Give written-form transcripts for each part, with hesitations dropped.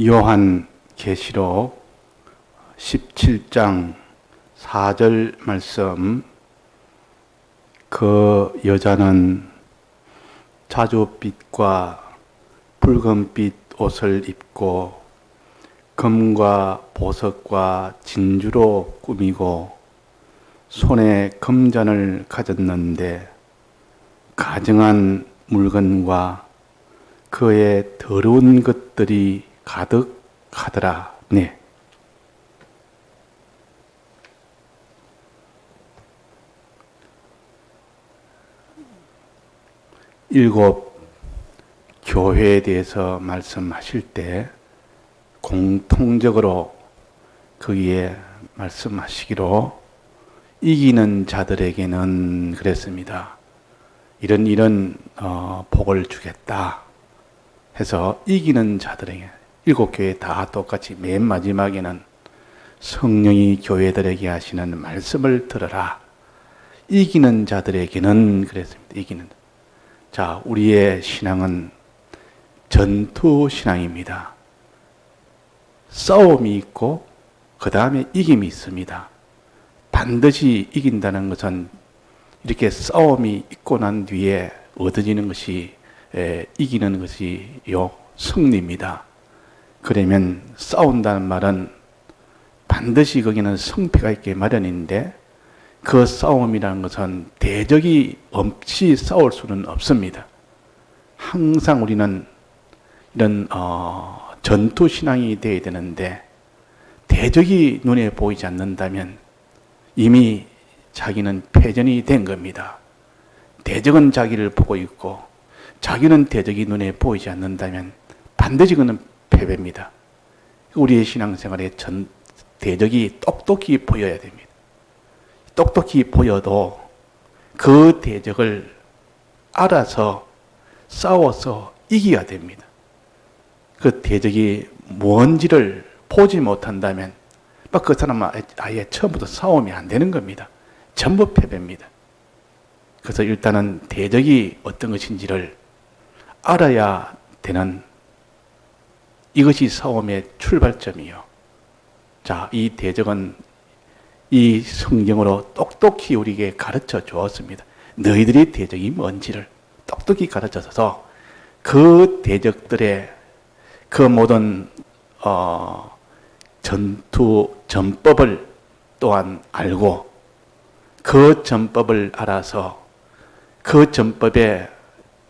요한 계시록 17장 4절 말씀. 그 여자는 자주빛과 붉은빛 옷을 입고 금과 보석과 진주로 꾸미고 손에 금잔을 가졌는데 가증한 물건과 그의 더러운 것들이 가득하더라. 네. 일곱 교회에 대해서 말씀하실 때 공통적으로 거기에 말씀하시기로 이기는 자들에게는 그랬습니다. 이런 복을 주겠다 해서 이기는 자들에게 일곱 교회 다 똑같이 맨 마지막에는 성령이 교회들에게 하시는 말씀을 들으라. 이기는 자들에게는 그랬습니다. 이기는. 자, 우리의 신앙은 전투 신앙입니다. 싸움이 있고 그 다음에 이김이 있습니다. 반드시 이긴다는 것은 이렇게 싸움이 있고 난 뒤에 얻어지는 것이 이기는 것이요 승리입니다. 그러면 싸운다는 말은 반드시 거기는 승패가 있게 마련인데 그 싸움이라는 것은 대적이 없이 싸울 수는 없습니다. 항상 우리는 이런 전투 신앙이 되어야 되는데 대적이 눈에 보이지 않는다면 이미 자기는 패전이 된 겁니다. 대적은 자기를 보고 있고 자기는 대적이 눈에 보이지 않는다면 반드시 그는 패배입니다. 우리의 신앙생활에 대적이 똑똑히 보여야 됩니다. 똑똑히 보여도 그 대적을 알아서 싸워서 이겨야 됩니다. 그 대적이 뭔지를 보지 못한다면 그 사람은 아예 처음부터 싸움이 안 되는 겁니다. 전부 패배입니다. 그래서 일단은 대적이 어떤 것인지를 알아야 되는 이것이 싸움의 출발점이요. 자, 이 대적은 이 성경으로 똑똑히 우리에게 가르쳐 주었습니다. 너희들의 대적이 뭔지를 똑똑히 가르쳐서 그 대적들의 그 모든 전투 전법을 또한 알고 그 전법을 알아서 그 전법에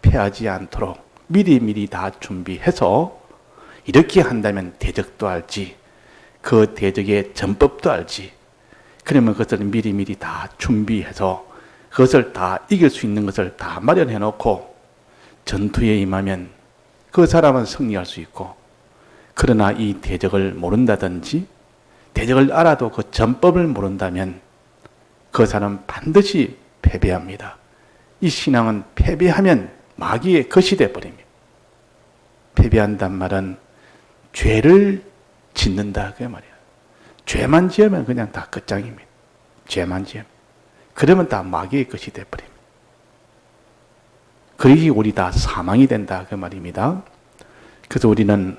패하지 않도록 미리미리 다 준비해서 이렇게 한다면 대적도 알지 그 대적의 전법도 알지 그러면 그것을 미리미리 다 준비해서 그것을 다 이길 수 있는 것을 다 마련해 놓고 전투에 임하면 그 사람은 승리할 수 있고 그러나 이 대적을 모른다든지 대적을 알아도 그 전법을 모른다면 그 사람은 반드시 패배합니다. 이 신앙은 패배하면 마귀의 것이 되어버립니다. 패배한단 말은 죄를 짓는다 그 말이야. 죄만 지으면 그냥 다 끝장입니다. 죄만 지으면. 그러면 다 마귀의 것이 되어버립니다. 그러기 우리 다 사망이 된다 그 말입니다. 그래서 우리는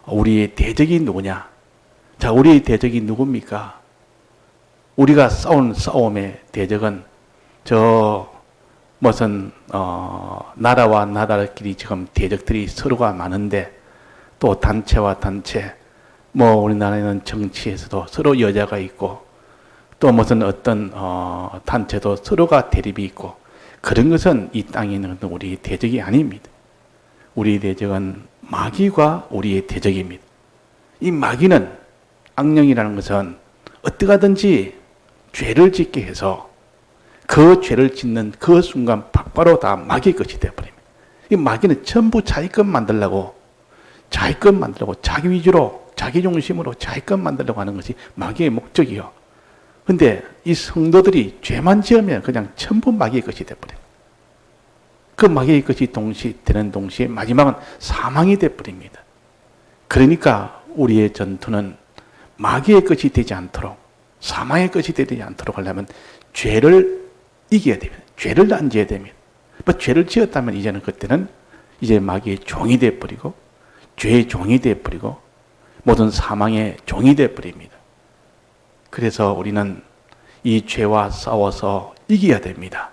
우리의 대적이 누구냐? 자, 우리의 대적이 누굽니까? 우리가 싸운 싸움의 대적은 무슨 나라와 나라끼리 지금 대적들이 서로가 많은데 또 단체와 단체 우리나라에는 정치에서도 서로 여자가 있고 또 무슨 어떤 단체도 서로가 대립이 있고 그런 것은 이 땅에 있는 우리의 대적이 아닙니다. 우리의 대적은 마귀가 우리의 대적입니다. 이 마귀는 악령이라는 것은 어떻게 하든지 죄를 짓게 해서 그 죄를 짓는 그 순간 바로 다 마귀의 것이 되어버립니다. 이 마귀는 전부 자기 것 만들려고 자기 위주로 자기 중심으로 자기 것 만들려고 하는 것이 마귀의 목적이요. 근데 이 성도들이 죄만 지으면 그냥 전부 마귀의 것이 되어버려요. 그 마귀의 것이 되는 동시에 마지막은 사망이 되어버립니다. 그러니까 우리의 전투는 마귀의 것이 되지 않도록 사망의 것이 되지 않도록 하려면 죄를 이겨야 됩니다. 죄를 안 지어야 됩니다. 죄를 지었다면 이제는 그때는 이제 마귀의 종이 되어버리고 죄의 종이 되어버리고 모든 사망의 종이 되어버립니다. 그래서 우리는 이 죄와 싸워서 이겨야 됩니다.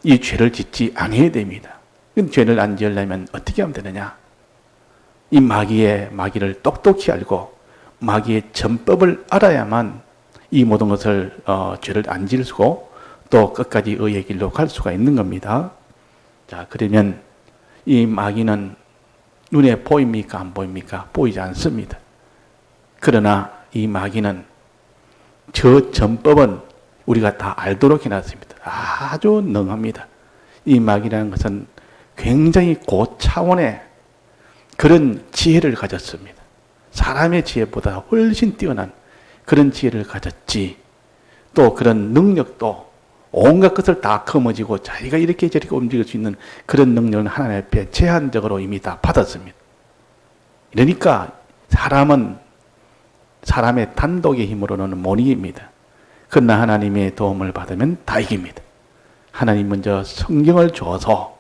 이 죄를 짓지 않아야 됩니다. 죄를 안 지으려면 어떻게 하면 되느냐? 이 마귀를 똑똑히 알고 마귀의 전법을 알아야만 이 모든 것을 죄를 안 지을 수고 또 끝까지 의의 길로 갈 수가 있는 겁니다. 자, 그러면 이 마귀는 눈에 보입니까? 안 보입니까? 보이지 않습니다. 그러나 이 마귀는 저 전법은 우리가 다 알도록 해놨습니다. 아주 능합니다. 이 마귀라는 것은 굉장히 고차원의 그런 지혜를 가졌습니다. 사람의 지혜보다 훨씬 뛰어난 그런 지혜를 가졌지, 또 그런 능력도 온갖 것을 다 거머쥐고 자기가 이렇게 저렇게 움직일 수 있는 그런 능력은 하나님 앞에 제한적으로 이미 다 받았습니다. 그러니까 사람은 사람의 단독의 힘으로는 못 이깁니다. 그러나 하나님의 도움을 받으면 다 이깁니다. 하나님 먼저 성경을 줘서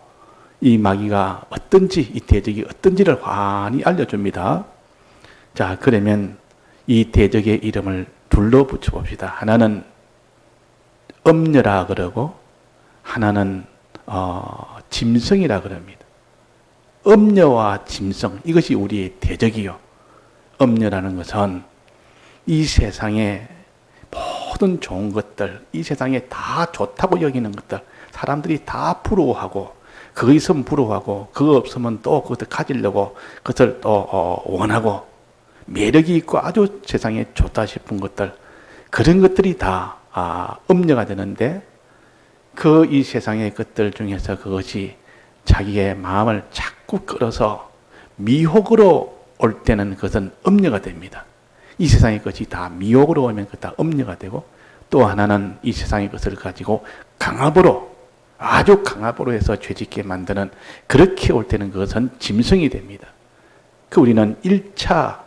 이 마귀가 어떤지, 이 대적이 어떤지를 환히 알려줍니다. 자, 그러면 이 대적의 이름을 둘러 붙여봅시다. 하나는 음녀라 그러고 하나는 짐승이라 그럽니다. 음녀와 짐승, 이것이 우리의 대적이요. 음녀라는 것은 이 세상의 모든 좋은 것들, 이 세상에 다 좋다고 여기는 것들, 사람들이 다 부러워하고, 그거 있으면 부러워하고, 그거 없으면 또 그것을 가지려고, 그것을 또 원하고, 매력이 있고 아주 세상에 좋다 싶은 것들, 그런 것들이 다 음녀가 되는데, 그 이 세상의 것들 중에서 그것이 자기의 마음을 자꾸 끌어서 미혹으로 올 때는 그것은 음녀가 됩니다. 이 세상의 것이 다 미혹으로 오면 그것 다 음녀가 되고, 또 하나는 이 세상의 것을 가지고 강압으로, 아주 강압으로 해서 죄짓게 만드는, 그렇게 올 때는 그것은 짐승이 됩니다. 그 우리는 1차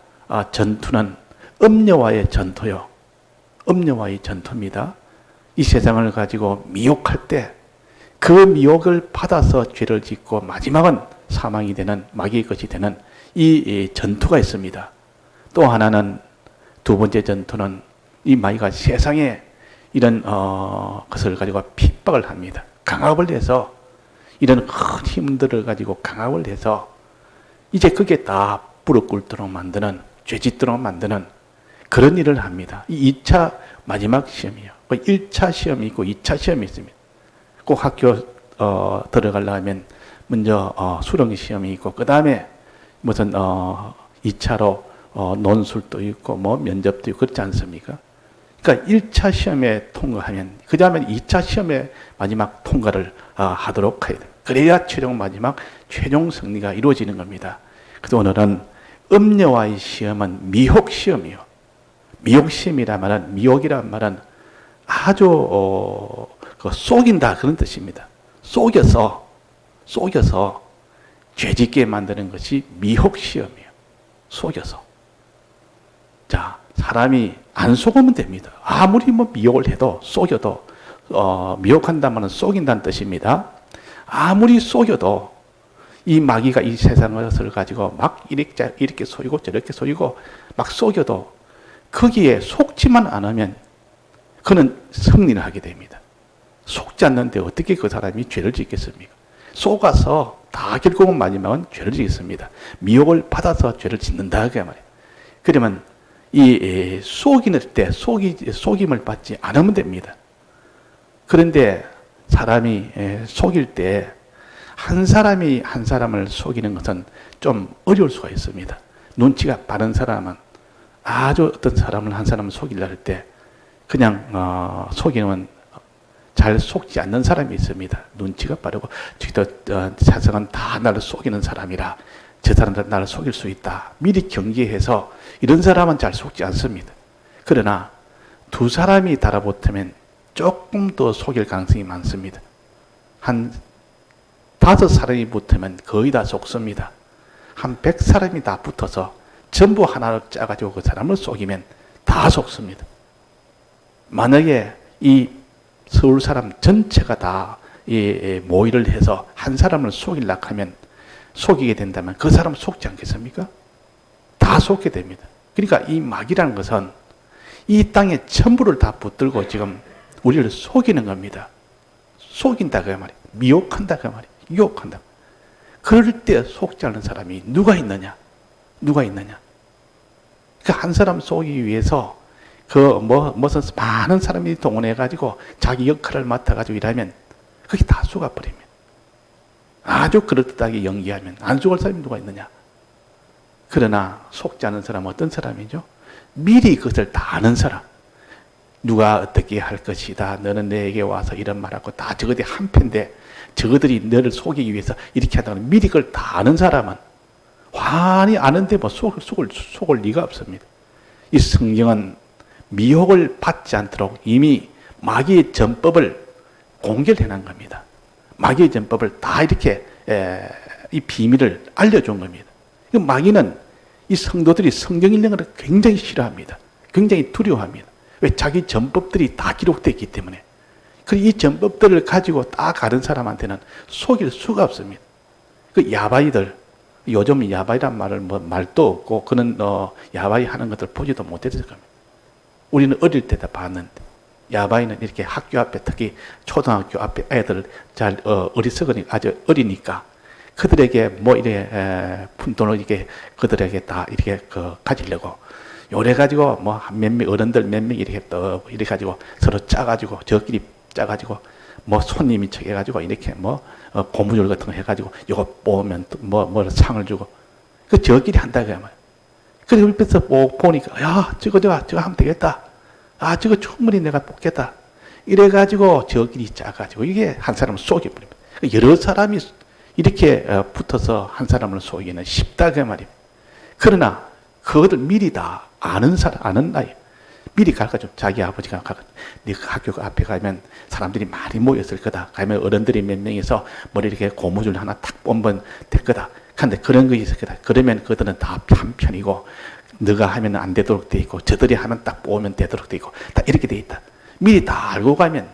전투는 음녀와의 전투요. 음녀와의 전투입니다. 이 세상을 가지고 미혹할 때 그 미혹을 받아서 죄를 짓고 마지막은 사망이 되는, 마귀의 것이 되는 이 전투가 있습니다. 또 하나는, 두 번째 전투는 이 마귀가 세상에 이런 것을 가지고 핍박을 합니다. 강압을 해서, 이런 큰 힘들을 가지고 강압을 해서 이제 그게 다 부르 꿇도록 만드는, 죄짓도록 만드는 그런 일을 합니다. 이 2차 마지막 시험이에요. 1차 시험이 있고 2차 시험이 있습니다. 꼭 학교 들어가려면 먼저 수능 시험이 있고, 그 다음에 무슨 2차로 논술도 있고 뭐 면접도 있고 그렇지 않습니까? 그러니까 1차 시험에 통과하면 그 다음에 2차 시험에 마지막 통과를 하도록 해야 돼요. 그래야 마지막 최종 승리가 이루어지는 겁니다. 그래서 오늘은 음녀와의 시험은 미혹 시험이요. 미혹 시험이란 말은, 미혹이란 말은 아주 속인다, 그런 뜻입니다. 속여서 죄짓게 만드는 것이 미혹 시험이에요. 속여서. 자, 사람이 안 속으면 됩니다. 아무리 뭐 미혹을 해도, 속여도, 미혹한다는 말은 속인다는 뜻입니다. 아무리 속여도 이 마귀가 이 세상을 가지고 막 이렇게 속이고 저렇게 속이고 막 속여도 거기에 속지만 않으면 그는 승리를 하게 됩니다. 속지 않는데 어떻게 그 사람이 죄를 짓겠습니까? 속아서 다 결국은 마지막은 죄를 짓습니다. 미혹을 받아서 죄를 짓는다, 그 말이에요. 그러면 이 속이는 때 속임을 받지 않으면 됩니다. 그런데 사람이 속일 때 한 사람이 한 사람을 속이는 것은 좀 어려울 수가 있습니다. 눈치가 빠른 사람은, 아주 어떤 사람을 한 사람을 속이려 할 때 그냥 속이면 잘 속지 않는 사람이 있습니다. 눈치가 빠르고, 자성은 다 나를 속이는 사람이라 저 사람들 나를 속일 수 있다, 미리 경계해서 이런 사람은 잘 속지 않습니다. 그러나 두 사람이 달아붙으면 조금 더 속일 가능성이 많습니다. 한 5사람이 붙으면 거의 다 속습니다. 한 100사람이 다 붙어서 전부 하나를 짜가지고 그 사람을 속이면 다 속습니다. 만약에 이 서울 사람 전체가 다 모의를 해서 한 사람을 속이려고 하면, 속이게 된다면 그 사람은 속지 않겠습니까? 다 속게 됩니다. 그러니까 이 마귀라는 것은 이 땅에 전부를 다 붙들고 지금 우리를 속이는 겁니다. 속인다 그 말이에요. 미혹한다 그 말이에요. 유혹한다. 그럴 때 속지 않는 사람이 누가 있느냐? 누가 있느냐? 그 한 사람 속이기 위해서 무슨 많은 사람이 동원해가지고 자기 역할을 맡아가지고 일하면 그게 다 속아버리면 아주 그럴듯하게 연기하면 안 속을 사람이 누가 있느냐? 그러나 속지 않은 사람은 어떤 사람이죠? 미리 그것을 다 아는 사람. 누가 어떻게 할 것이다. 너는 내게 와서 이런 말하고 다 저것이 한편인데 저것들이 너를 속이기 위해서 이렇게 한다는 미리 그걸 다 아는 사람은 환히 아는데 뭐 속을 리가 없습니다. 이 성경은 미혹을 받지 않도록 이미 마귀의 전법을 공개를 해놓은 겁니다. 마귀의 전법을 다 이렇게 이 비밀을 알려준 겁니다. 마귀는 이 성도들이 성경 읽는 것을 굉장히 싫어합니다. 굉장히 두려워합니다. 왜? 자기 전법들이 다 기록되어 있기 때문에. 이 전법들을 가지고 딱 가는 사람한테는 속일 수가 없습니다. 그 야바이들, 요즘 야바이란 말도 없고, 그는 야바이 하는 것들 보지도 못했을 겁니다. 우리는 어릴 때도 봤는데, 야바이는 이렇게 학교 앞에, 특히 초등학교 앞에 애들 잘 어리석으니까, 아주 어리니까, 그들에게 푼돈을 이렇게 그들에게 다 이렇게 가지려고, 요래 가지고 어른들 몇 명 이렇게 이렇게 가지고 서로 짜가지고 저끼리 짜가지고 손님이 척 해가지고 이렇게 고무줄 같은 거 해가지고 요거 뽑으면 뭐 상을 주고 그 저끼리 한다 그 말이야. 그래서 옆에서 보니까 야 저거 하면 되겠다. 아 저거 충분히 내가 뽑겠다. 이래가지고 저끼리 짜가지고 이게 한 사람을 속여버립니다. 여러 사람이 이렇게 붙어서 한 사람을 속이기는 쉽다 그 말이에요. 그러나 그것을 미리 다 아는 나이. 미리 가르쳐줘. 자기 아버지가 네가 학교 앞에 가면 사람들이 많이 모였을 거다. 가면 어른들이 몇 명이서 머리 이렇게 고무줄 하나 탁 뽑으면 될 거다. 근데 그런 거 있을 거다. 그러면 그들은 다 편편이고 너가 하면 안 되도록 돼 있고 저들이 하면 딱 뽑으면 되도록 돼 있고 다 이렇게 돼 있다. 미리 다 알고 가면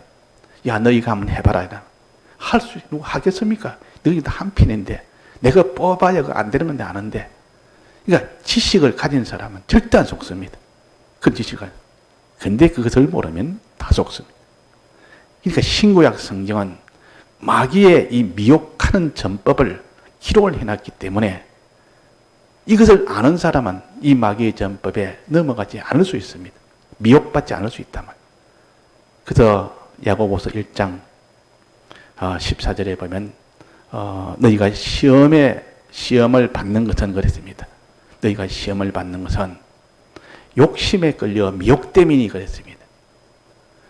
야 너희가 한번 해봐라. 누가 하겠습니까? 너희 다 한편인데 내가 뽑아야 안 되는 건데 아는데. 그러니까 지식을 가진 사람은 절대 안 속습니다. 그 지식을. 근데 그것을 모르면 다 속습니다. 그러니까 신구약 성경은 마귀의 이 미혹하는 전법을 기록을 해놨기 때문에 이것을 아는 사람은 이 마귀의 전법에 넘어가지 않을 수 있습니다. 미혹받지 않을 수 있단 말이에요. 그래서 야고보서 1장 14절에 보면 너희가 시험을 받는 것은 그랬습니다. 너희가 시험을 받는 것은 욕심에 끌려 미혹 때문이 그랬습니다.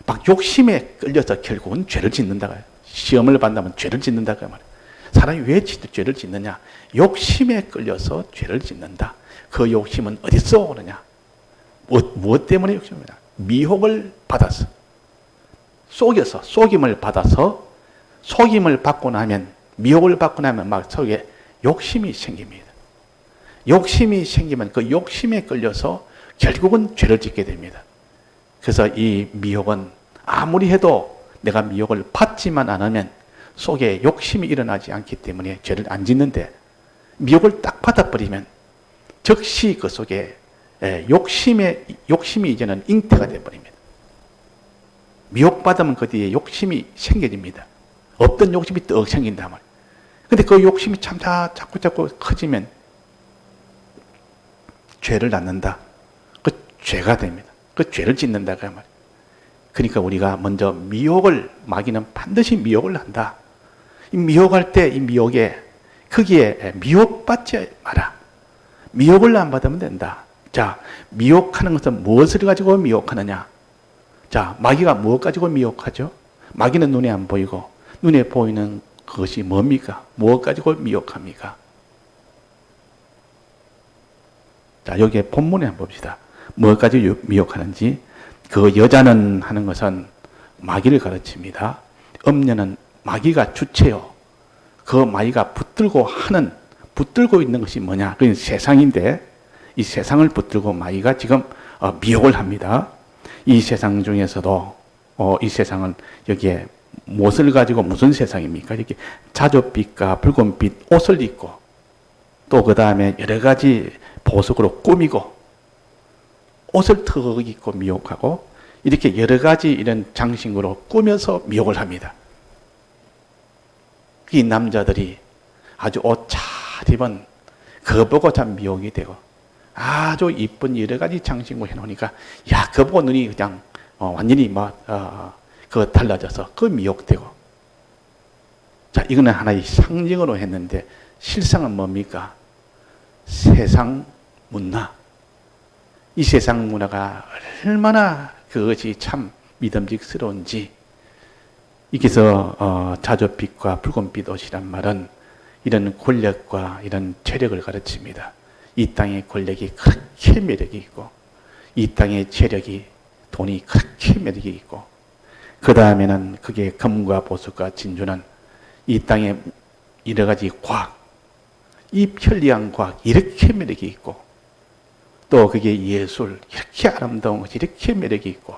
막 욕심에 끌려서 결국은 죄를 짓는다고요. 시험을 받는다면 죄를 짓는다고 말이에요. 사람이 왜 죄를 짓느냐? 욕심에 끌려서 죄를 짓는다. 그 욕심은 어디서 오느냐? 무엇 때문에 욕심을 오느냐? 미혹을 받아서 속여서 속임을 받아서 속임을 받고 나면 미혹을 받고 나면 막 속에 욕심이 생깁니다. 욕심이 생기면 그 욕심에 끌려서 결국은 죄를 짓게 됩니다. 그래서 이 미혹은 아무리 해도 내가 미혹을 받지만 않으면 속에 욕심이 일어나지 않기 때문에 죄를 안 짓는데 미혹을 딱 받아버리면 즉시 그 속에 욕심이 이제는 잉태가 되어버립니다. 미혹받으면 그 뒤에 욕심이 생겨집니다. 없던 욕심이 떡 생긴단 말이에요. 근데 그 욕심이 참 자꾸 커지면 죄를 낳는다. 그 죄가 됩니다. 그 죄를 짓는다. 그 말이에요. 그러니까 우리가 먼저 마귀는 반드시 미혹을 한다. 이 미혹할 때 이 미혹에 거기에 미혹받지 마라. 미혹을 안 받으면 된다. 자, 미혹하는 것은 무엇을 가지고 미혹하느냐? 자, 마귀가 무엇 가지고 미혹하죠? 마귀는 눈에 안 보이고 눈에 보이는 그것이 뭡니까? 무엇 가지고 미혹합니까? 자, 여기에 본문에 한번 봅시다. 무엇 가지고 미혹하는지. 그 여자는 하는 것은 마귀를 가르칩니다. 음녀는 마귀가 주체요. 그 마귀가 붙들고 있는 것이 뭐냐? 그건 세상인데 이 세상을 붙들고 마귀가 지금 미혹을 합니다. 이 세상 중에서도 이 세상은 여기에 무엇을 가지고 무슨 세상입니까? 이렇게 자줏빛과 붉은빛 옷을 입고 또 그 다음에 여러 가지 보석으로 꾸미고 옷을 턱 입고 미혹하고 이렇게 여러 가지 이런 장식으로 꾸며서 미혹을 합니다. 이 남자들이 아주 옷 잘 입은 그거 보고 참 미혹이 되고 아주 이쁜 여러 가지 장식으로 해놓으니까 야 그거 보고 눈이 그냥 완전히 그거 달라져서 그 미혹되고 자 이거는 하나의 상징으로 했는데 실상은 뭡니까? 세상 문화. 이 세상 문화가 얼마나 그것이 참 믿음직스러운지 여기서 자줏빛과 붉은빛 옷이란 말은 이런 권력과 이런 체력을 가르칩니다. 이 땅의 권력이 그렇게 매력이 있고 이 땅의 체력이 돈이 그렇게 매력이 있고 그 다음에는 그게 금과 보석과 진주는 이 땅의 여러 가지 과학 이 편리한 과학 이렇게 매력이 있고 또 그게 예술 이렇게 아름다운 것이 이렇게 매력이 있고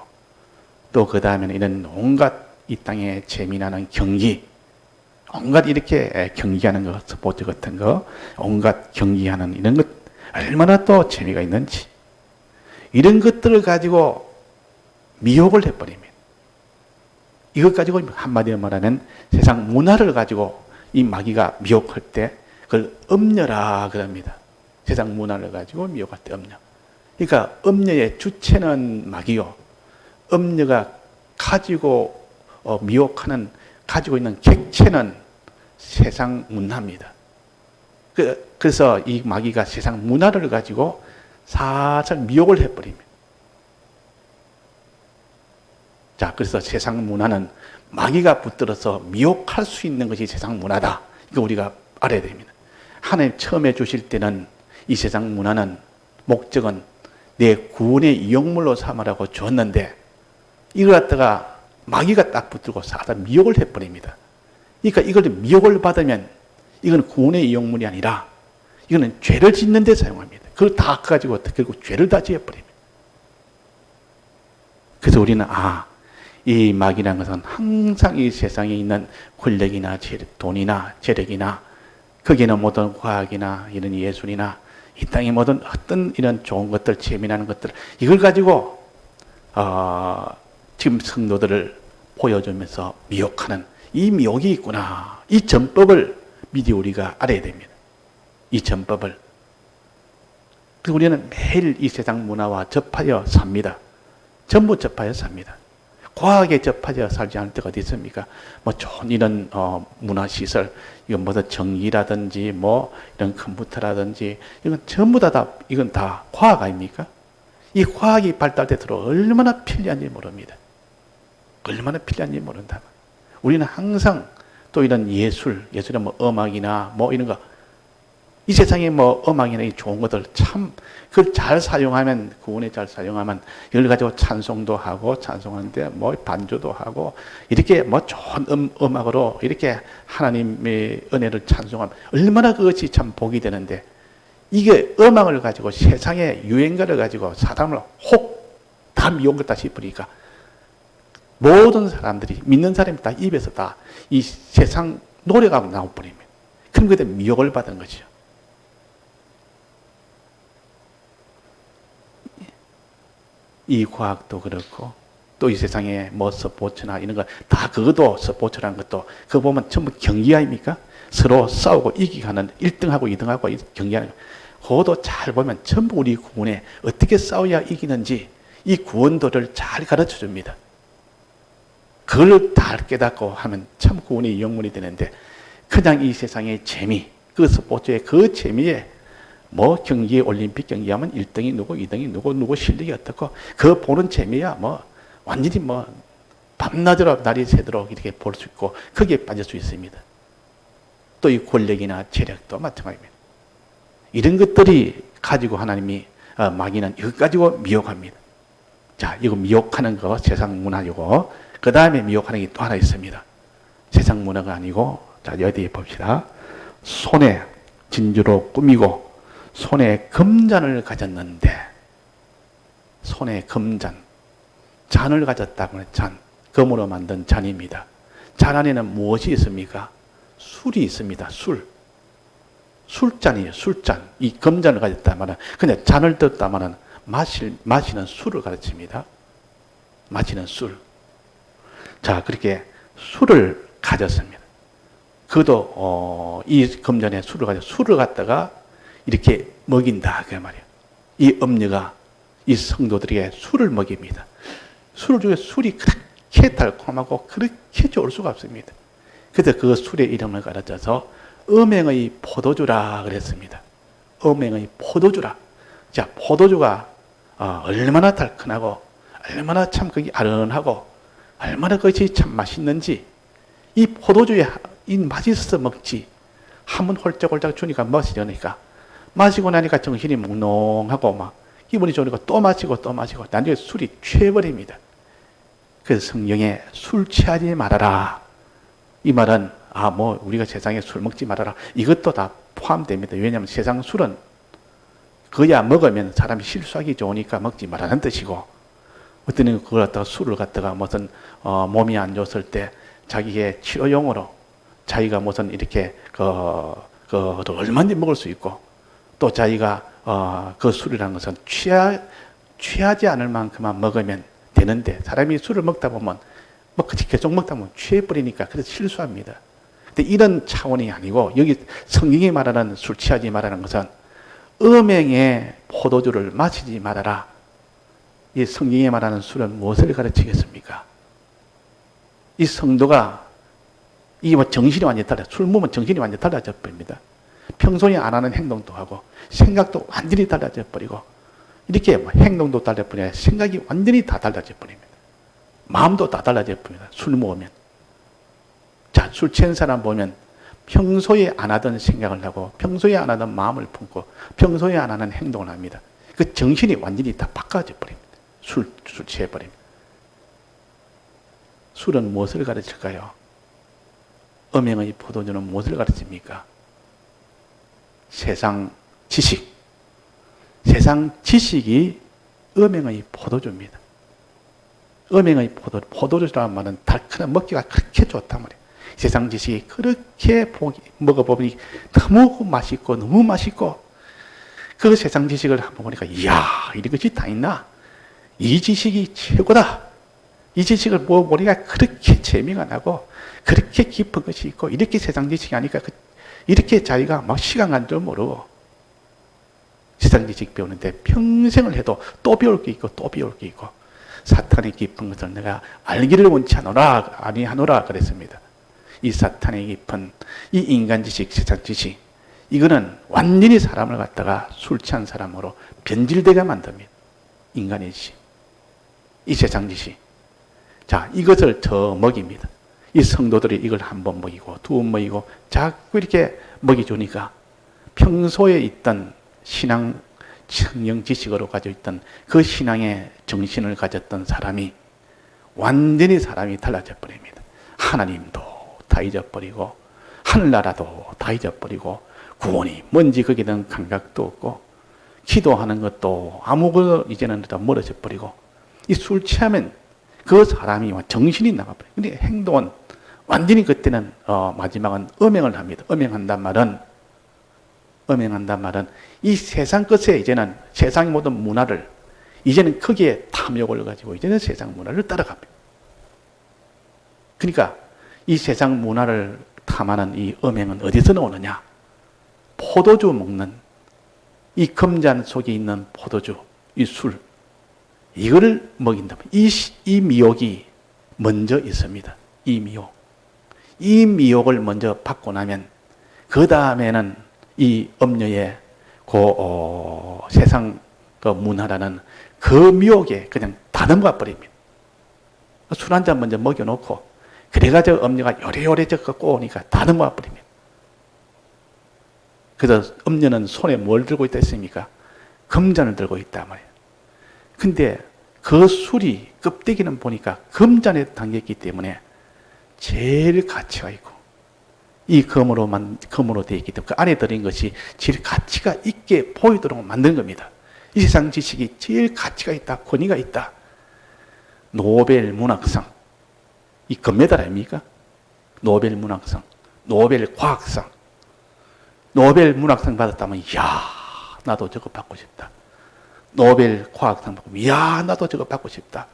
또 그 다음에는 이런 온갖 이 땅에 재미나는 경기 온갖 이렇게 경기하는 거 스포츠 같은 거 온갖 경기하는 이런 것 얼마나 또 재미가 있는지 이런 것들을 가지고 미혹을 해버립니다. 이것 가지고 한마디로 말하면 세상 문화를 가지고 이 마귀가 미혹할 때 그걸 음녀라 그럽니다. 세상 문화를 가지고 미혹할 때 음녀. 그러니까 음녀의 주체는 마귀요. 음녀가 가지고 미혹하는 가지고 있는 객체는 세상 문화입니다. 그래서 이 마귀가 세상 문화를 가지고 살살 미혹을 해버립니다. 자, 그래서 세상 문화는 마귀가 붙들어서 미혹할 수 있는 것이 세상 문화다. 이거 우리가 알아야 됩니다. 하나님 처음에 주실 때는 이 세상 문화는 목적은 내 구원의 이용물로 삼으라고 줬는데 이걸 갖다가 마귀가 딱 붙들고 살살 미혹을 해버립니다. 그러니까 이걸 미혹을 받으면 이건 구원의 이용물이 아니라 이거는 죄를 짓는 데 사용합니다. 그걸 다 가지고 결국 죄를 다 지어버립니다. 그래서 우리는 이 마귀라는 것은 항상 이 세상에 있는 권력이나 돈이나 재력이나 거기는 모든 과학이나 이런 예술이나 이 땅의 모든 어떤 이런 좋은 것들, 재미나는 것들 이걸 가지고 지금 성도들을 보여주면서 미혹하는 이 미혹이 있구나. 이 전법을 미리 우리가 알아야 됩니다. 이 전법을. 그래서 우리는 매일 이 세상 문화와 접하여 삽니다. 전부 접하여 삽니다. 과학에 접하여 살지 않을 때가 어디 있습니까? 뭐 좋은 이런 문화시설, 이건 뭐든 전기라든지 뭐 이런 컴퓨터라든지 이건 전부 이건 다 과학 아닙니까? 이 과학이 발달되도록 얼마나 편리한지 모릅니다. 얼마나 편리한지 모른다. 우리는 항상 또 이런 예술은 뭐 음악이나 뭐 이런 거, 이 세상에 뭐 음악이나 이 좋은 것들 참 그걸 잘 사용하면 구원에 잘 사용하면 이걸 가지고 찬송도 하고 찬송하는데 뭐 반주도 하고 이렇게 뭐 좋은 음악으로 이렇게 하나님의 은혜를 찬송하면 얼마나 그것이 참 복이 되는데 이게 음악을 가지고 세상의 유행가를 가지고 사람을 혹 다 미혹했다 싶으니까 모든 사람들이 믿는 사람이 다 입에서 다 이 세상 노래가 나와버립니다. 그럼 그때 미혹을 받은 거죠. 이 과학도 그렇고 또 이 세상에 뭐 스포츠나 이런 거 다 그것도 스포츠라는 것도 그거 보면 전부 경기 아닙니까? 서로 싸우고 이기고 하는 1등하고 2등하고 경기하는 거. 그것도 잘 보면 전부 우리 구원에 어떻게 싸워야 이기는지 이 구원도를 잘 가르쳐 줍니다. 그걸 다 깨닫고 하면 참 구원의 영문이 되는데 그냥 이 세상의 재미, 그 스포츠의 그 재미에 뭐 경기에 올림픽 경기하면 1등이 누구, 2등이 누구 실력이 어떻고 그 보는 재미야 뭐 완전히 뭐 밤낮으로 날이 새도록 이렇게 볼 수 있고 거기에 빠질 수 있습니다. 또 이 권력이나 재력도 마찬가지입니다. 이런 것들이 가지고 하나님이 마귀는 이것 가지고 미혹합니다. 자, 이거 미혹하는 거 세상 문화이고 그 다음에 미혹하는 게 또 하나 있습니다. 세상 문화가 아니고 자 여기 봅시다. 손에 진주로 꾸미고 손에 금잔을 가졌는데 손에 금잔 잔을 가졌다고 하는 잔 금으로 만든 잔입니다. 잔 안에는 무엇이 있습니까? 술이 있습니다. 술잔이에요. 술잔. 이 금잔을 가졌다면은 근데 잔을 떴다면은 마시는 술을 가르칩니다. 마시는 술. 자, 그렇게 술을 가졌습니다. 그도 이 금전에 술을 갖다가 이렇게 먹인다 그 말이에요. 이 엄녀가 이 성도들에게 술을 먹입니다. 술 중에 술이 그렇게 달콤하고 그렇게 좋을 수가 없습니다. 그래서 그 술의 이름을 가르쳐서 음행의 포도주라 그랬습니다. 음행의 포도주라. 자, 포도주가 얼마나 달큰하고 얼마나 참 그게 아른하고 얼마나 그것이 참 맛있는지 이 포도주에 이 맛있어서 먹지 한번 홀짝홀짝 주니까 마시려니까 마시고 나니까 정신이 몽롱하고 막 기분이 좋으니까 또 마시고 나중에 술이 취해버립니다. 그래서 성경에 술 취하지 말아라. 이 말은 우리가 세상에 술 먹지 말아라. 이것도 다 포함됩니다. 왜냐하면 세상 술은 그야 먹으면 사람이 실수하기 좋으니까 먹지 말라는 뜻이고 어떤 은 그걸 갖다가 술을 갖다가 무슨 몸이 안 좋았을 때 자기의 치료용으로 자기가 무슨 이렇게 얼마든지 먹을 수 있고 또 자기가 그 술이라는 것은 취하지 않을 만큼만 먹으면 되는데 사람이 술을 먹다 보면 계속 먹다 보면 취해버리니까 그래서 실수합니다. 근데 이런 차원이 아니고 여기 성경이 말하는 술 취하지 말라는 것은 음행의 포도주를 마시지 말아라. 이 성경이 말하는 술은 무엇을 가르치겠습니까? 이 성도가 정신이 완전히 달라. 술 먹으면 정신이 완전히 달라져 버립니다. 평소에 안 하는 행동도 하고 생각도 완전히 달라져 버리고 이렇게 행동도 달라져 버리고 생각이 완전히 다 달라져 버립니다. 마음도 다 달라져 버립니다. 술 먹으면. 자, 술 취한 사람 보면 평소에 안 하던 생각을 하고 평소에 안 하던 마음을 품고 평소에 안 하는 행동을 합니다. 그 정신이 완전히 다 바꿔져 버립니다. 술 취해 버립니다. 술은 무엇을 가르칠까요? 음행의 포도주는 무엇을 가르칩니까? 세상 지식. 세상 지식이 음행의 포도주입니다. 음행의 포도주라는 말은 달큰한 먹기가 그렇게 좋단 말이에요. 세상 지식이 그렇게 먹어보니 너무 맛있고 그 세상 지식을 한번 보니까 이야 이런 것이 다 있나? 이 지식이 최고다. 이 지식을 보니까 그렇게 재미가 나고 그렇게 깊은 것이 있고 이렇게 세상 지식이 아니까 이렇게 자기가 막 시간 간 줄 모르고 세상 지식 배우는데 평생을 해도 또 배울 게 있고 또 배울 게 있고 사탄의 깊은 것을 내가 알기를 원치 아니하노라 그랬습니다. 이 사탄의 깊은 이 인간 지식, 세상 지식 이거는 완전히 사람을 갖다가 술 취한 사람으로 변질되게 만듭니다. 인간의 지식. 이 세상 지식. 자, 이것을 더 먹입니다. 이 성도들이 이걸 한 번 먹이고 두 번 먹이고 자꾸 이렇게 먹여주니까 평소에 있던 신앙 성경 지식으로 가지고 있던 그 신앙의 정신을 가졌던 사람이 완전히 사람이 달라져 버립니다. 하나님도 다 잊어버리고 하늘나라도 다 잊어버리고 구원이 뭔지 거기에 대한 감각도 없고 기도하는 것도 아무것도 이제는 다 멀어져 버리고 이 술 취하면 그 사람이 정신이 나가버려요. 근데 행동은 완전히 그때는 마지막은 음행을 합니다. 음행한단 말은 이 세상 것에 이제는 세상의 모든 문화를 이제는 거기에 탐욕을 가지고 이제는 세상 문화를 따라갑니다. 그러니까 이 세상 문화를 탐하는 이 음행은 어디서 나오느냐? 포도주 먹는 이 금잔 속에 있는 포도주, 이 술, 이거를 먹인다면 이 미혹이 먼저 있습니다. 이 미혹을 먼저 받고 나면 그 다음에는 이 음녀의 세상 그 문화라는 그 미혹에 그냥 다 넘어가 버립니다. 술 한 잔 먼저 먹여놓고 그래가지고 음녀가 요래요래 꼬우니까 다 넘어가 버립니다. 그래서 음녀는 손에 뭘 들고 있다 했습니까? 금잔을 들고 있단 말이에요. 근데 그 술이 껍데기는 보니까 금잔에 담겼기 때문에 제일 가치가 있고 이 금으로 되어 있기 때문에 그 안에 들어있는 것이 제일 가치가 있게 보이도록 만든 겁니다. 이 세상 지식이 제일 가치가 있다, 권위가 있다. 노벨 문학상, 이 금메달 아닙니까? 노벨 문학상, 노벨 과학상, 노벨 문학상 받았다면 이야 나도 저거 받고 싶다. 노벨 과학상 받고, 이야, 나도 저거 받고 싶다.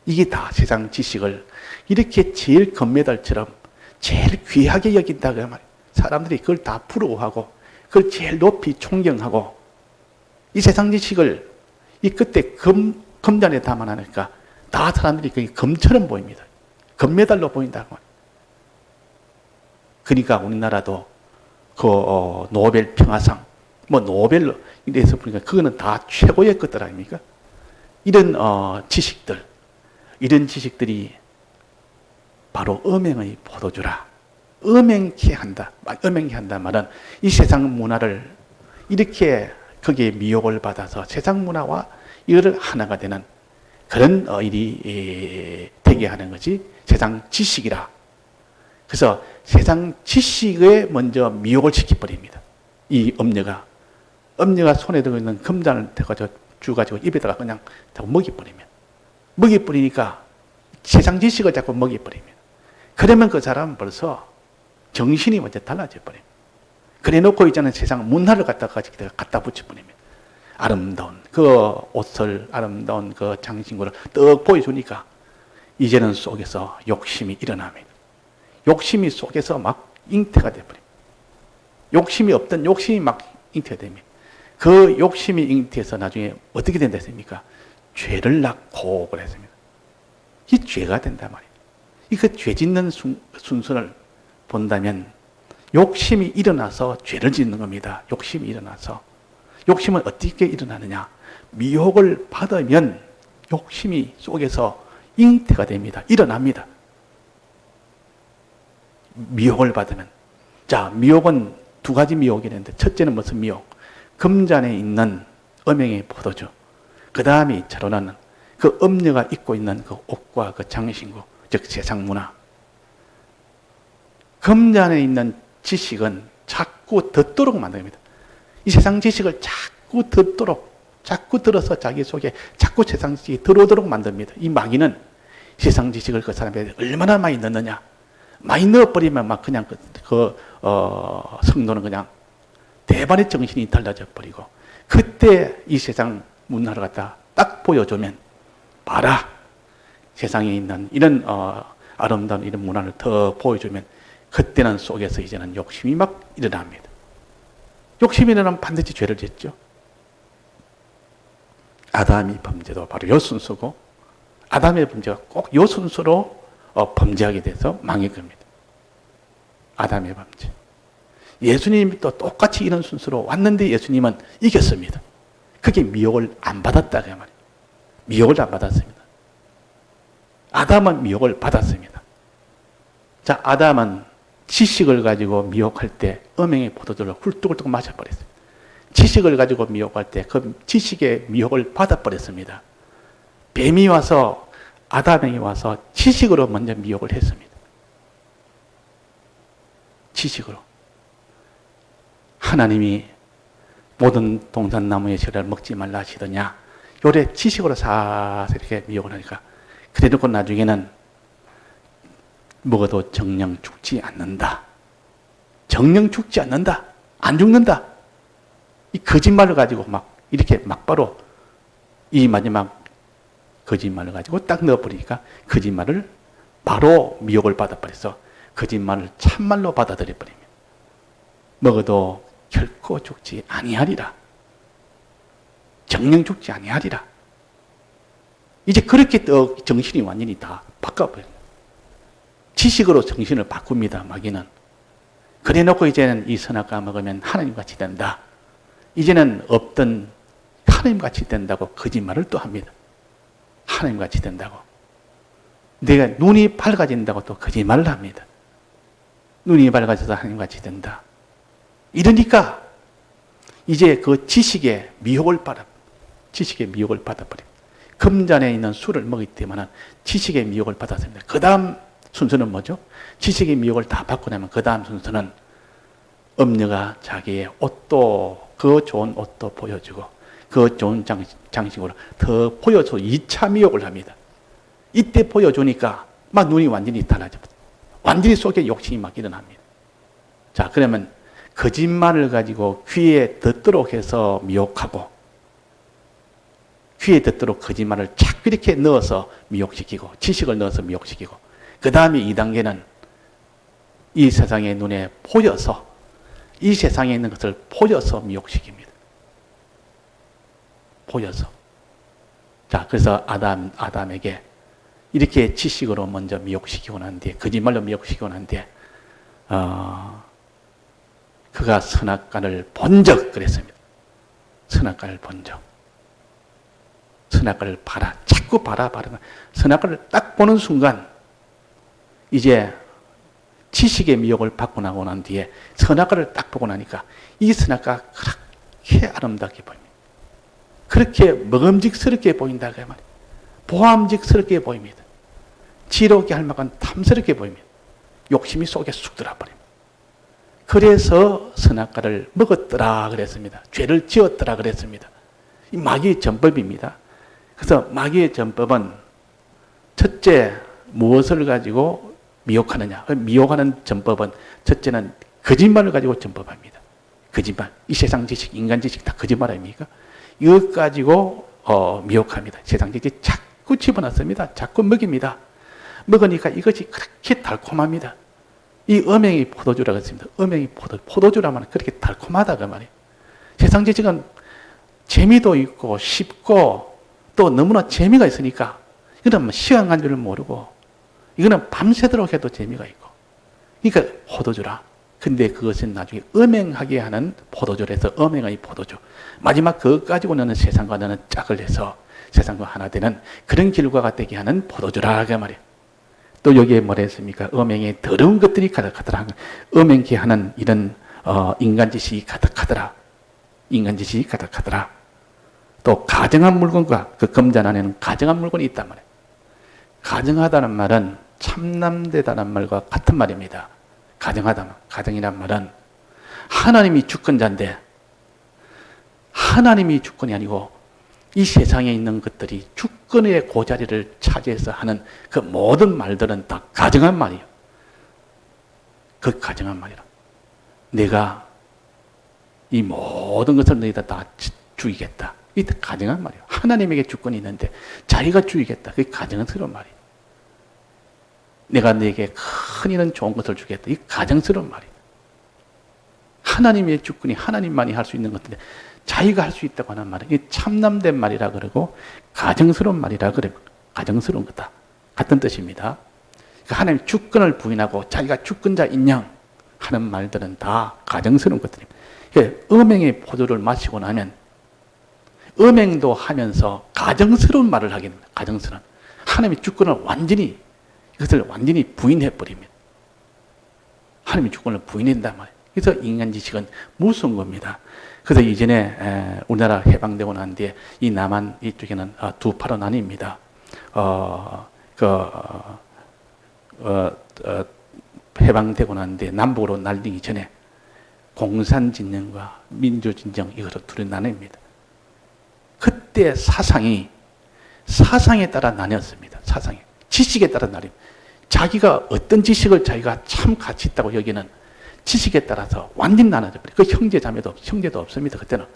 이게 다 세상 지식을 이렇게 제일 금메달처럼 제일 귀하게 여긴다. 그 말이에요. 사람들이 그걸 다 부러워하고, 그걸 제일 높이 존경하고, 이 세상 지식을 이 끝에 금잔에 담아놓으니까 다 사람들이 그게 금처럼 보입니다. 금메달로 보인다고. 그러니까 우리나라도 그 노벨 평화상, 뭐 노벨로 이래서 보니까 그거는 다 최고의 것들 아닙니까? 이런 지식들, 이런 지식들이 바로 음행의 포도주라. 음행케 한다. 음행케 한다 말은 이 세상 문화를 이렇게 거기에 미혹을 받아서 세상 문화와 이거를 하나가 되는 그런 일이 되게 하는 것이 세상 지식이라. 그래서 세상 지식에 먼저 미혹을 시켜버립니다. 이 음녀가 손에 들고 있는 금잔을 주가지고 입에다가 그냥 자꾸 먹여버리니까 세상 지식을 자꾸 먹여버립니다. 그러면 그 사람은 벌써 정신이 먼저 달라져 버립니다. 그래 놓고 있잖아요. 세상 문화를 갖다 붙여버립니다. 아름다운 그 옷을, 아름다운 그 장신구를 떡 보여주니까 이제는 속에서 욕심이 일어납니다. 욕심이 속에서 막 잉태가 되어버립니다. 욕심이 없던 욕심이 막 잉태가 됩니다. 그 욕심이 잉태해서 나중에 어떻게 된다 했습니까? 죄를 낳고 그랬습니다. 이 죄가 된단 말이에요. 그 죄 짓는 순서를 본다면 욕심이 일어나서 죄를 짓는 겁니다. 욕심이 일어나서. 욕심은 어떻게 일어나느냐? 미혹을 받으면 욕심이 속에서 잉태가 됩니다. 일어납니다. 미혹을 받으면. 자, 미혹은 두 가지 미혹이 있는데, 첫째는 무슨 미혹? 금잔에 있는 음행의 포도주. 그 다음에 2차로는 그 음녀가 입고 있는 그 옷과 그 장신구, 즉 세상 문화. 금잔에 있는 지식은 자꾸 듣도록 만듭니다. 이 세상 지식을 자꾸 들어서 자기 속에 자꾸 세상 지식이 들어오도록 만듭니다. 이 마귀는 세상 지식을 그 사람에게 얼마나 많이 넣느냐. 많이 넣어버리면 막 그냥 성도는 그냥 대반의 정신이 달라져 버리고, 그때 이 세상 문화를 갖다 딱 보여주면, 봐라, 세상에 있는 이런 아름다운 이런 문화를 더 보여주면, 그때는 속에서 이제는 욕심이 막 일어납니다. 욕심이 일어나면 반드시 죄를 짓죠. 아담이 범죄도 바로 요 순서고, 아담의 범죄가 꼭 요 순서로 범죄하게 돼서 망할 겁니다. 아담의 범죄. 예수님이 또 똑같이 이런 순서로 왔는데 예수님은 이겼습니다. 그게 미혹을 안 받았다 그 말이에요. 미혹을 안 받았습니다. 아담은 미혹을 받았습니다. 자, 아담은 지식을 가지고 미혹할 때 음행의 포도주를 훌뚝훌뚝 마셔버렸습니다. 지식을 가지고 미혹할 때 그 지식의 미혹을 받아버렸습니다. 뱀이 와서, 아담이 와서 지식으로 먼저 미혹을 했습니다. 지식으로. 하나님이 모든 동산나무의 실을 먹지 말라 하시더냐. 요래 지식으로 사서 이렇게 미혹을 하니까, 그래 놓고 나중에는 먹어도 정령 죽지 않는다. 정령 죽지 않는다. 안 죽는다. 이 거짓말을 가지고 막 이렇게 막바로 이 마지막 거짓말을 가지고 딱 넣어버리니까 거짓말을 바로 미혹을 받아버려서 거짓말을 참말로 받아들여 버립니다. 먹어도 결코 죽지 아니하리라. 정령 죽지 아니하리라. 이제 그렇게 또 정신이 완전히 다 바꿔버려요. 지식으로 정신을 바꿉니다, 마귀는. 그래 놓고 이제는 이 선악과 먹으면 하나님같이 된다. 이제는 없던 하나님같이 된다고 거짓말을 또 합니다. 하나님같이 된다고. 내가 눈이 밝아진다고 또 거짓말을 합니다. 눈이 밝아져서 하나님같이 된다. 이러니까 이제 그 지식의 미혹을 받아버립니다. 금잔에 있는 술을 먹기 때문에 지식의 미혹을 받았습니다. 그 다음 순서는 뭐죠? 지식의 미혹을 다 받고 나면 그 다음 순서는 음녀가 자기의 옷도, 그 좋은 옷도 보여주고 그 좋은 장식으로 더 보여서 2차 미혹을 합니다. 이때 보여주니까 막 눈이 완전히 달라집니다. 완전히 속에 욕심이 막 일어납니다. 자, 그러면 거짓말을 가지고 귀에 듣도록 해서 미혹하고, 귀에 듣도록 거짓말을 자꾸 이렇게 넣어서 미혹시키고 지식을 넣어서 미혹시키고 그 다음에 2단계는 이 세상의 눈에 보여서 이 세상에 있는 것을 보여서 미혹시킵니다. 보여서. 자, 그래서 아담에게 이렇게 지식으로 먼저 미혹시키고 난 뒤에 거짓말로 미혹시키고 난 뒤에 그가 선악과를 본 적 그랬습니다. 선악과를 본 적. 선악과를 봐라. 자꾸 봐라. 선악과를 딱 보는 순간 이제 지식의 미혹을 받고 나고 난 뒤에 선악과를 딱 보고 나니까 이 선악과가 그렇게 아름답게 보입니다. 그렇게 먹음직스럽게 보인다 그 말이에요. 보암직스럽게 보입니다. 지롭게 할 만큼 탐스럽게 보입니다. 욕심이 속에 쑥 들어버립니다. 그래서 선악과를 먹었더라 그랬습니다. 죄를 지었더라 그랬습니다. 이 마귀의 전법입니다. 그래서 마귀의 전법은 첫째 무엇을 가지고 미혹하느냐. 미혹하는 전법은 첫째는 거짓말을 가지고 전법합니다. 거짓말. 이 세상 지식, 인간 지식 다 거짓말 아닙니까? 이것 가지고 미혹합니다. 세상 지식 자꾸 집어넣습니다. 자꾸 먹입니다. 먹으니까 이것이 그렇게 달콤합니다. 이 음행이 포도주라고 했습니다. 음행이 포도주라면 그렇게 달콤하다 그 말이에요. 세상 지식은 재미도 있고 쉽고 또 너무나 재미가 있으니까 이거는 시간 간 줄을 모르고 이거는 밤새도록 해도 재미가 있고 그러니까 포도주라. 근데 그것은 나중에 음행하게 하는 포도주라서 음행의 포도주. 마지막 그것 가지고 너는 세상과 너는 짝을 해서 세상과 하나 되는 그런 결과가 되게 하는 포도주라 그 말이에요. 또 여기에 뭐라 했습니까? 음행에 더러운 것들이 가득하더라. 음행케 하는 이런 인간 지식이 가득하더라. 인간 지식이 가득하더라. 또 가정한 물건과 그 금잔 안에는 가정한 물건이 있단 말이에요. 가정하다는 말은 참남되다는 말과 같은 말입니다. 가정이란 말은 하나님이 주권자인데 하나님이 주권이 아니고 이 세상에 있는 것들이 주권의 고자리를 차지해서 하는 그 모든 말들은 다 가정한 말이에요. 그 가정한 말이라. 내가 이 모든 것을 너희다 다 죽이겠다. 이게 가정한 말이에요. 하나님에게 주권이 있는데 자기가 죽이겠다. 그게 가정스러운 말이에요. 내가 너에게 큰 이런 좋은 것을 주겠다. 이게 가정스러운 말이에요. 하나님의 주권이 하나님만이 할 수 있는 것인데 자기가 할 수 있다고 하는 말은 이게 참남된 말이라 그러고 가정스러운 말이라 그래요. 가정스러운 거다. 같은 뜻입니다. 그러니까 하나님 주권을 부인하고 자기가 주권자 인양 하는 말들은 다 가정스러운 것들입니다. 그러니까 음행의 포도를 마시고 나면 음행도 하면서 가정스러운 말을 하게 됩니다. 가정스러운. 하나님의 주권을 이것을 완전히 부인해버립니다. 하나님의 주권을 부인한단 말이에요. 그래서 인간 지식은 무서운 겁니다. 그래서 이전에 우리나라 해방되고 난 뒤에 이 남한 이쪽에는 두 파로 나뉩니다. 해방되고 난 뒤에 남북으로 날리기 전에 공산진영과 민주진영 이것으로 둘이 나뉩니다. 그때 사상에 따라 나뉘었습니다. 지식에 따라 나뉩니다. 자기가 어떤 지식을 자기가 참 가치 있다고 여기는 지식에 따라서 완전히 나눠져 버려요. 그 형제도 없습니다. 그때는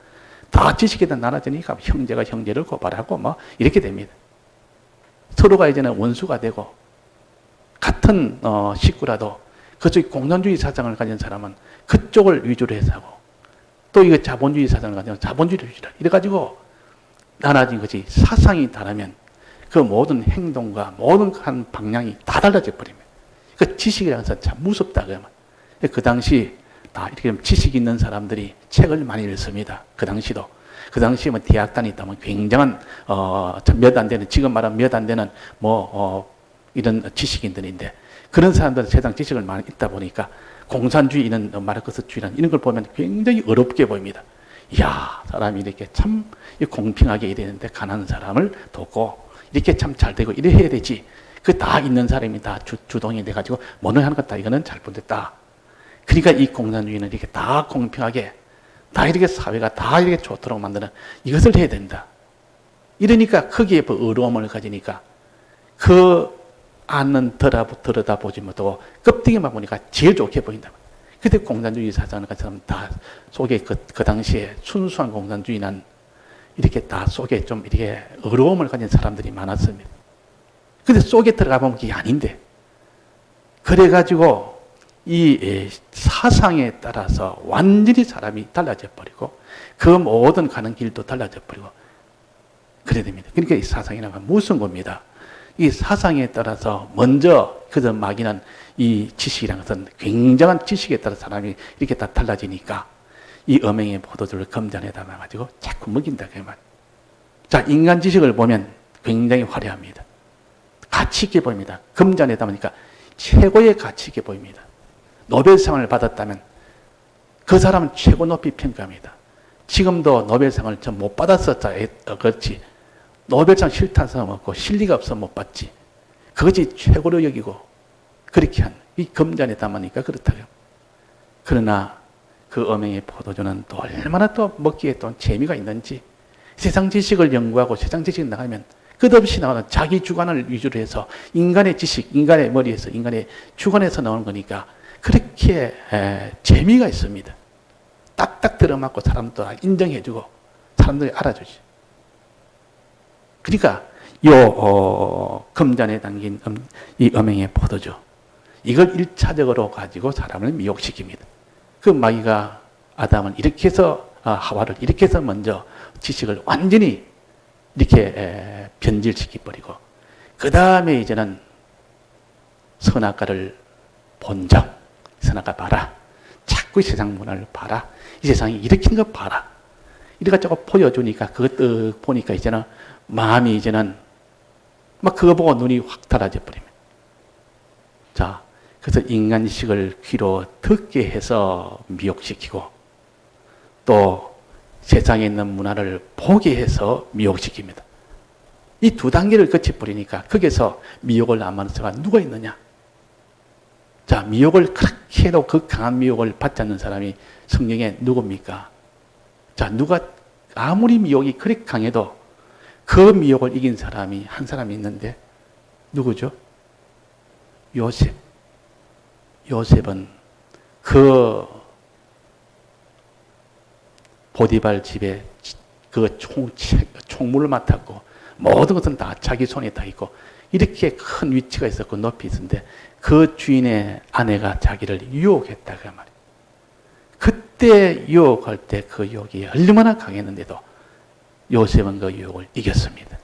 다 지식에 따라 나눠지니까 형제가 형제를 고발하고 뭐 이렇게 됩니다. 서로가 이제는 원수가 되고 같은 식구라도 그쪽 공산주의 사상을 가진 사람은 그쪽을 위주로 해서 하고 또 이거 자본주의 사상을 가진 자본주의를 위주로 이래가지고 나눠진 것이 사상이 다르면 그 모든 행동과 모든 한 방향이 다 달라져 버립니다. 그 지식이라는 것은 참 무섭다 그러면. 그 당시 다 이렇게 지식 있는 사람들이 책을 많이 읽습니다. 그 당시에 뭐 대학 다니다면 굉장한 몇 안 되는 지금 말하면 몇 안 되는 이런 지식인들인데 그런 사람들은 세상 지식을 많이 읽다 보니까 공산주의는 마르크스주의는 이런 걸 보면 굉장히 어렵게 보입니다. 이야 사람이 이렇게 참 공평하게 이랬는데 가난한 사람을 돕고 이렇게 참 잘 되고 이래 해야 되지. 그 다 있는 사람이 다 주동이 돼가지고 뭐를 하는 것 다 이거는 잘못됐다. 그러니까 이 공산주의는 이렇게 다 공평하게 다 이렇게 사회가 다 이렇게 좋도록 만드는 이것을 해야 된다. 이러니까 거기에 어려움을 가지니까 그 안은 들여다보지 못하고 껍데기만 보니까 제일 좋게 보인다. 그때 공산주의 사상을 가진 사람 다 속에 그 당시에 순수한 공산주의는 이렇게 다 속에 좀 이렇게 어려움을 가진 사람들이 많았습니다. 근데 속에 들어가 보면 그게 아닌데. 그래가지고 이 사상에 따라서 완전히 사람이 달라져 버리고 그 모든 가는 길도 달라져 버리고 그래야 됩니다. 그러니까 이 사상이라는 건 무슨 겁니다. 이 사상에 따라서 먼저 그저 막이는 이 지식이라는 것은 굉장한 지식에 따라 사람이 이렇게 다 달라지니까 이 음행의 포도주를 금잔에 담아가지고 자꾸 먹인다. 그 말. 자, 인간 지식을 보면 굉장히 화려합니다. 가치 있게 보입니다. 금잔에 담으니까 최고의 가치 있게 보입니다. 노벨상을 받았다면 그 사람은 최고 높이 평가합니다. 지금도 노벨상을 전 못 받았었다. 그렇지. 노벨상 싫다는 사람 없고 실리가 없어 못 받지. 그것이 최고로 여기고 그렇게 한 이 금잔에 담으니까 그렇다고요. 그러나 그 음행의 포도주는 또 얼마나 또 먹기에 또 재미가 있는지 세상 지식을 연구하고 세상 지식을 나가면 끝없이 나오는 자기 주관을 위주로 해서 인간의 지식, 인간의 머리에서 인간의 주관에서 나오는 거니까 그렇게 재미가 있습니다. 딱딱 들어맞고 사람도 인정해주고 사람들이 알아주지. 그러니까 금잔에 담긴 이 음행의 포도주 이걸 1차적으로 가지고 사람을 미혹시킵니다. 그 마귀가 아담을 이렇게 해서 하와를 이렇게 해서 먼저 지식을 완전히 이렇게 변질시켜버리고 그 다음에 이제는 선악과를 본적 선악과 봐라. 자꾸 이 세상 문화를 봐라. 이 세상이 이렇게 거 봐라. 이래가지고 보여주니까 그것 보니까 이제는 마음이 이제는 막 그거 보고 눈이 확 달아져 버립니다. 자, 그래서 인간식을 귀로 듣게 해서 미혹시키고 또 세상에 있는 문화를 보게 해서 미혹시킵니다. 이 두 단계를 거쳐버리니까 거기서 미혹을 안 받는 사람가 누가 있느냐? 자, 미혹을 그렇게 해도 그 강한 미혹을 받지 않는 사람이 성경에 누굽니까? 자, 누가 아무리 미혹이 그렇게 강해도 그 미혹을 이긴 사람이 한 사람이 있는데 누구죠? 요셉. 요셉은 그 보디발 집에 그 총무를 맡았고 모든 것은 다 자기 손에 다 있고 이렇게 큰 위치가 있었고 높이 있었는데 그 주인의 아내가 자기를 유혹했다 그 말이에요. 그때 유혹할 때 그 유혹이 얼마나 강했는데도 요셉은 그 유혹을 이겼습니다.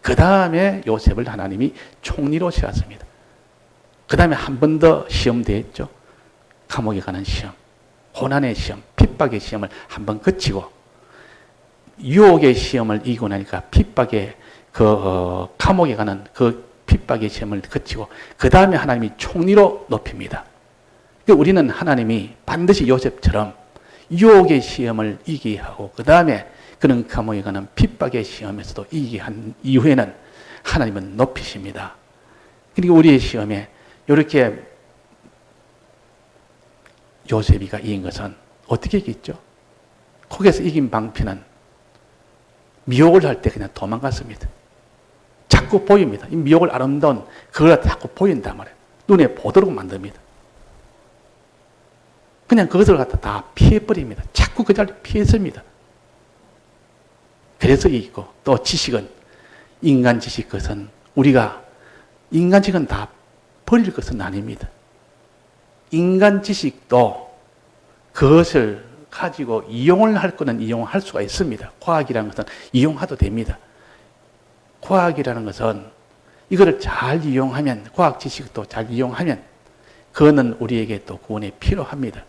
그 다음에 요셉을 하나님이 총리로 세웠습니다. 그 다음에 한 번 더 시험 대했죠. 감옥에 가는 시험, 고난의 시험, 핍박의 시험을 한 번 거치고 유혹의 시험을 이기고 나니까 핍박의 감옥에 가는 그 핍박의 시험을 거치고 그 다음에 하나님이 총리로 높입니다. 우리는 하나님이 반드시 요셉처럼 유혹의 시험을 이기게 하고 그 다음에 그는 감옥에 가는 핍박의 시험에서도 이기게 한 이후에는 하나님은 높이십니다. 그리고 우리의 시험에 이렇게 요셉이가 이긴 것은 어떻게 이겼죠? 거기서 이긴 방편은 미혹을 할 때 그냥 도망갔습니다. 자꾸 보입니다. 이 미혹을 아름다운 그걸 자꾸 보인단 말이에요. 눈에 보도록 만듭니다. 그냥 그것을 갖다 다 피해버립니다. 자꾸 그 자리를 피했습니다. 그래서 이기고 또 지식은 인간 지식 것은 우리가 인간 지식은 다 버릴 것은 아닙니다. 인간 지식도 그것을 가지고 이용을 할 거는 이용할 수가 있습니다. 과학이라는 것은 이용해도 됩니다. 과학이라는 것은 이거를 잘 이용하면 과학 지식도 잘 이용하면 그거는 우리에게 또 구원에 필요합니다.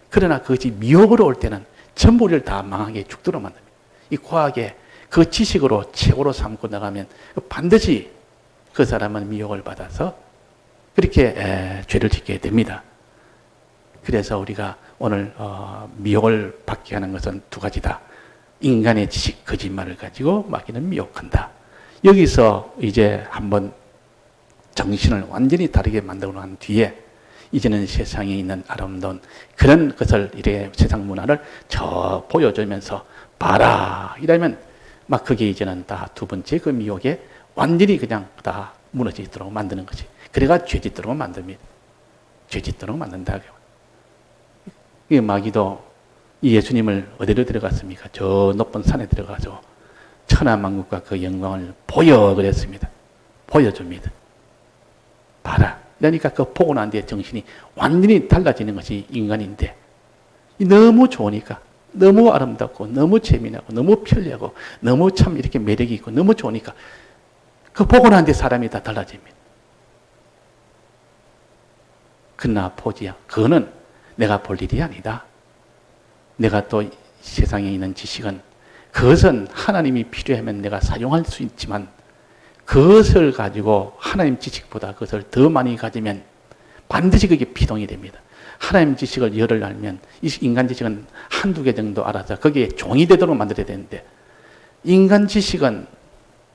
그러나 그것이 미혹으로 올 때는 전부 우리를 다 망하게 죽도록 만듭니다. 이 과학에 그 지식으로 최고로 삼고 나가면 반드시 그 사람은 미혹을 받아서 그렇게 죄를 짓게 됩니다. 그래서 우리가 오늘 미혹을 받게 하는 것은 두 가지다. 인간의 지식, 거짓말을 가지고 마귀는 미혹한다. 여기서 이제 한번 정신을 완전히 다르게 만들고 난 뒤에 이제는 세상에 있는 아름다운 그런 것을 이렇게 세상 문화를 저 보여주면서 봐라 이러면 막 그게 이제는 다 두 번째 그 미혹에 완전히 그냥 다 무너지도록 만드는 거지. 그래가 죄짓도록 만듭니다. 죄짓도록 만든다. 이 마귀도 이 예수님을 어디로 데려갔습니까? 저 높은 산에 들어가서 천하만국과 그 영광을 보여 그랬습니다. 보여줍니다. 봐라. 그러니까 그 보고 난 뒤에 정신이 완전히 달라지는 것이 인간인데 너무 좋으니까 너무 아름답고 너무 재미나고 너무 편리하고 너무 참 이렇게 매력이 있고 너무 좋으니까 그 보고 난 뒤에 사람이 다 달라집니다. 그러나 보지야. 그거는 내가 볼 일이 아니다. 내가 또 세상에 있는 지식은 그것은 하나님이 필요하면 내가 사용할 수 있지만 그것을 가지고 하나님 지식보다 그것을 더 많이 가지면 반드시 그게 비동이 됩니다. 하나님 지식을 열을 알면 이 인간 지식은 한두 개 정도 알아서 거기에 종이 되도록 만들어야 되는데 인간 지식은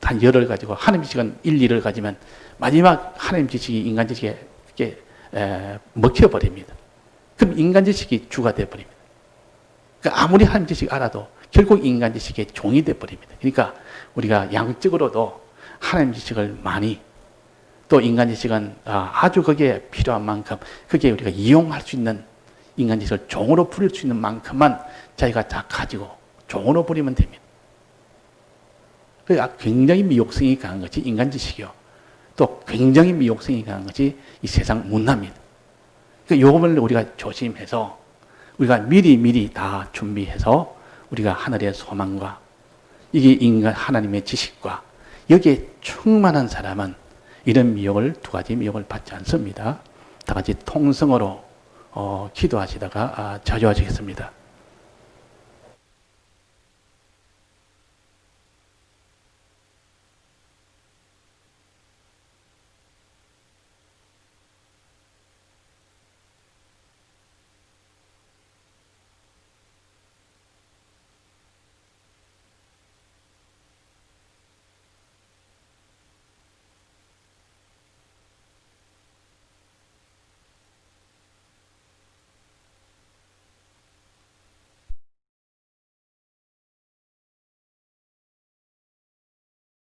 한 열을 가지고 하나님 지식은 1, 2를 가지면 마지막 하나님 지식이 인간 지식에 이렇게 먹혀버립니다. 그럼 인간 지식이 주가 되어버립니다. 그러니까 아무리 하나님 지식 알아도 결국 인간 지식의 종이 되어버립니다. 그러니까 우리가 양적으로도 하나님 지식을 많이 또 인간 지식은 아주 거기에 필요한 만큼 거기에 우리가 이용할 수 있는 인간 지식을 종으로 부릴 수 있는 만큼만 자기가 다 가지고 종으로 부리면 됩니다. 그러니까 굉장히 미혹성이 강한 것이 인간 지식이요. 또 굉장히 미혹성이 강한 것이 이 세상 문화입니다. 그러니까 요금을 우리가 조심해서 우리가 미리 다 준비해서 우리가 하늘의 소망과 이게 인간 하나님의 지식과 여기에 충만한 사람은 이런 미혹을 두 가지 미혹을 받지 않습니다. 다 같이 통성으로 기도하시다가 자주하시겠습니다.